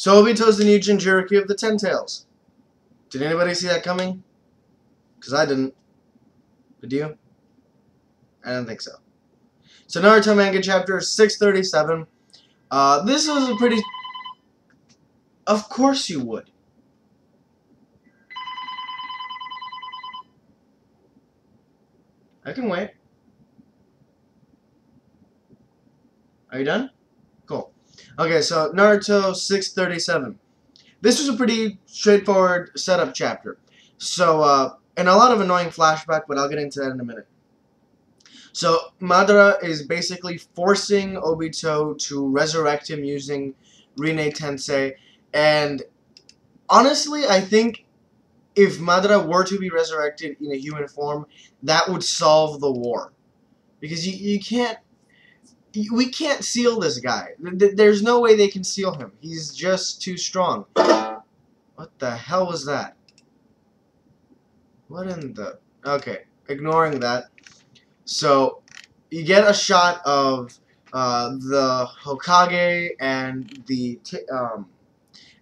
So Obito's the new Jinchuuriki of the Ten Tails. Did anybody see that coming? Because I didn't. Did you? I don't think so. So Naruto manga chapter 637. This was a pretty... Of course you would. I can wait. Are you done? Cool. Okay, so Naruto 637. This was a pretty straightforward setup chapter. So, and a lot of annoying flashback, but I'll get into that in a minute. So, Madara is basically forcing Obito to resurrect him using Rinne Tensei. And honestly, I think if Madara were to be resurrected in a human form, that would solve the war. Because you can't... We can't seal this guy. There's no way they can seal him. He's just too strong. What the hell was that? What in the... Okay, ignoring that. So, you get a shot of the Hokage and the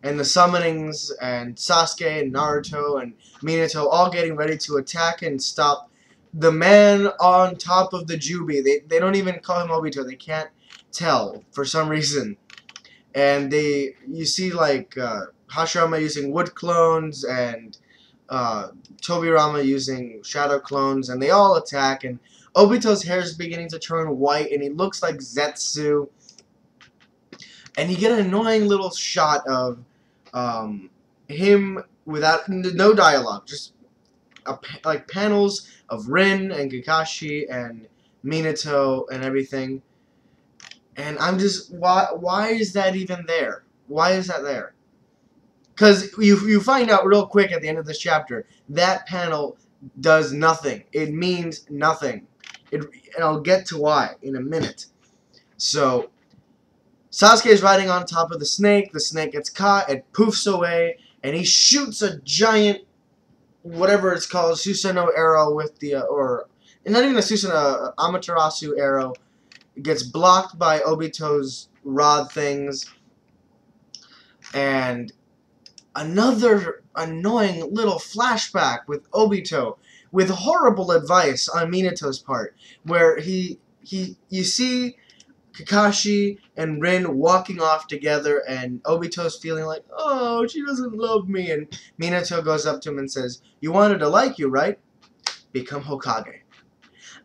summonings and Sasuke and Naruto and Minato all getting ready to attack and stop the man on top of the Jubi. They don't even call him Obito. They can't tell for some reason. And you see like Hashirama using wood clones and Tobirama using shadow clones, and they all attack, and Obito's hair is beginning to turn white and he looks like Zetsu. And you get an annoying little shot of him without no dialogue, just like panels of Rin and Kakashi and Minato and everything. And I'm just, why is that even there? Why is that there? Because you find out real quick at the end of this chapter, that panel does nothing. It means nothing. And I'll get to why in a minute. So, Sasuke is riding on top of the snake gets caught, it poofs away, and he shoots a giant, whatever it's called, Susanoo arrow with the, or, not even a Susanoo, Amaterasu arrow. It gets blocked by Obito's rod things, and another annoying little flashback with Obito, with horrible advice on Minato's part, where you see Kakashi and Rin walking off together, and Obito's feeling like, oh, she doesn't love me, and Minato goes up to him and says, you wanted to like you, right? Become Hokage.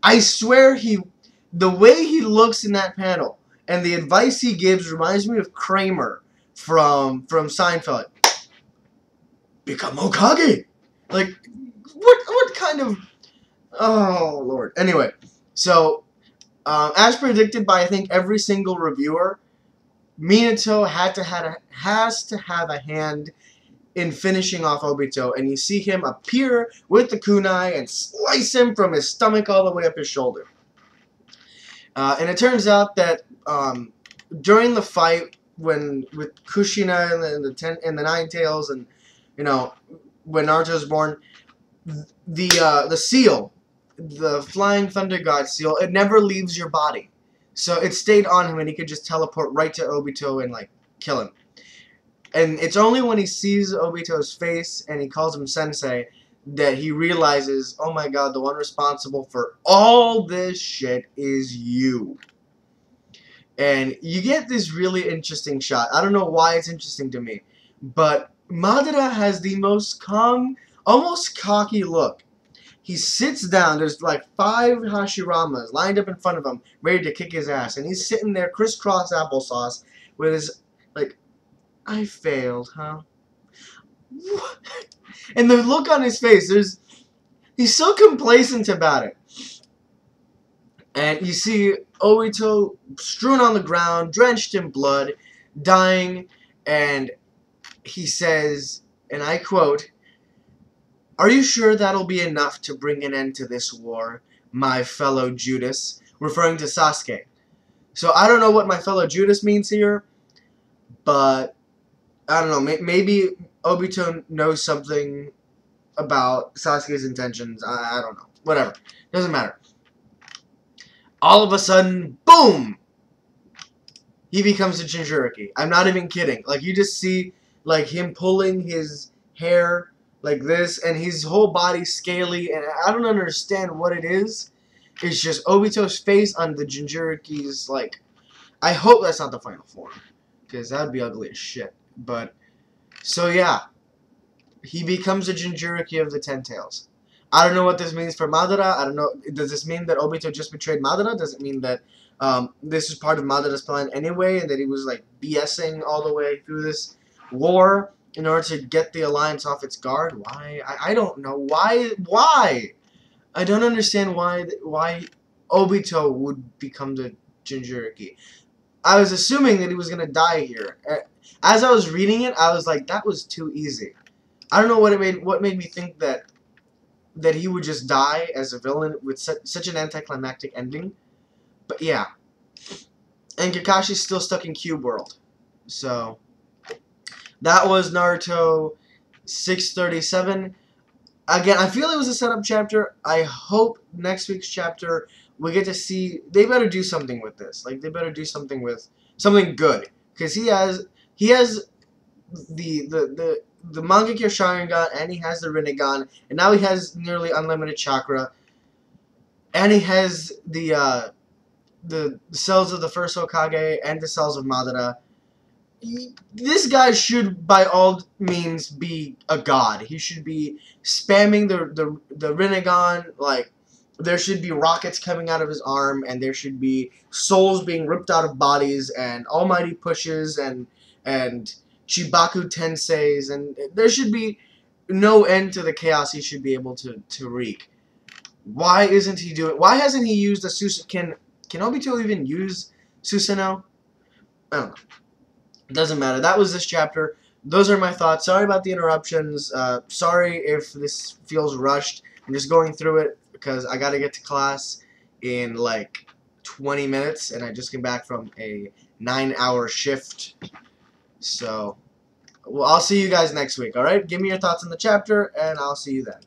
I swear the way he looks in that panel, and the advice he gives reminds me of Kramer from Seinfeld. Become Hokage! Like, what kind of... Oh, Lord. Anyway, so, as predicted by, I think, every single reviewer, Minato has to have a hand in finishing off Obito, and you see him appear with the kunai and slice him from his stomach all the way up his shoulder. And it turns out that during the fight with Kushina and the Nine Tails, and you know, when Naruto's born, the seal, the Flying Thunder God seal, it never leaves your body. So it stayed on him, and he could just teleport right to Obito and like kill him. And it's only when he sees Obito's face and he calls him Sensei that he realizes, oh my god, the one responsible for all this shit is you. And you get this really interesting shot. I don't know why it's interesting to me, but Madara has the most calm, almost cocky look. He sits down, there's like 5 Hashiramas lined up in front of him, ready to kick his ass, and he's sitting there crisscross applesauce with his, like, I failed, huh? What? And the look on his face, he's so complacent about it. And you see Obito strewn on the ground, drenched in blood, dying, and he says, and I quote, "Are you sure that'll be enough to bring an end to this war, my fellow Judas?" Referring to Sasuke. So I don't know what my fellow Judas means here, but I don't know, maybe Obito knows something about Sasuke's intentions. I don't know. Whatever. Doesn't matter. All of a sudden, boom! he becomes a Jinchuuriki. I'm not even kidding. Like, you just see, like, him pulling his hair like this, and his whole body scaly, and I don't understand what it is. It's just Obito's face on the Jinchuuriki's, like, I hope that's not the final form, because that would be ugly as shit. But, so yeah, he becomes a Jinchuuriki of the Ten Tails. I don't know what this means for Madara. I don't know. Does this mean that Obito just betrayed Madara? Does it mean that this is part of Madara's plan anyway, and that he was like BSing all the way through this war in order to get the alliance off its guard? Why? I don't know. Why? Why? I don't understand why Obito would become the Jinchuuriki. I was assuming that he was gonna die here. As I was reading it, I was like, that was too easy. I don't know what made me think that he would just die as a villain with such an anticlimactic ending. But yeah. And Kakashi's still stuck in Cube World. So that was Naruto 637. Again, I feel it was a setup chapter. I hope next week's chapter we get to see, they better do something with this. Like, they better do something with something good, because he has the Mangekyo Sharingan, and he has the Rinnegan, and now he has nearly unlimited chakra, and he has the cells of the first Hokage and the cells of Madara. This guy should, by all means, be a god. He should be spamming the Rinnegan. Like, there should be rockets coming out of his arm, and there should be souls being ripped out of bodies, and almighty pushes, and Chibaku Tenseis, and there should be no end to the chaos he should be able to wreak. Why isn't he doing? Why hasn't he used a Susanoo? Can Obito even use Susanoo? I don't know. It doesn't matter. That was this chapter. Those are my thoughts. Sorry about the interruptions. Sorry if this feels rushed. I'm just going through it because I gotta get to class in like 20 minutes, and I just came back from a 9-hour shift. So, well, I'll see you guys next week, alright? Give me your thoughts on the chapter, and I'll see you then.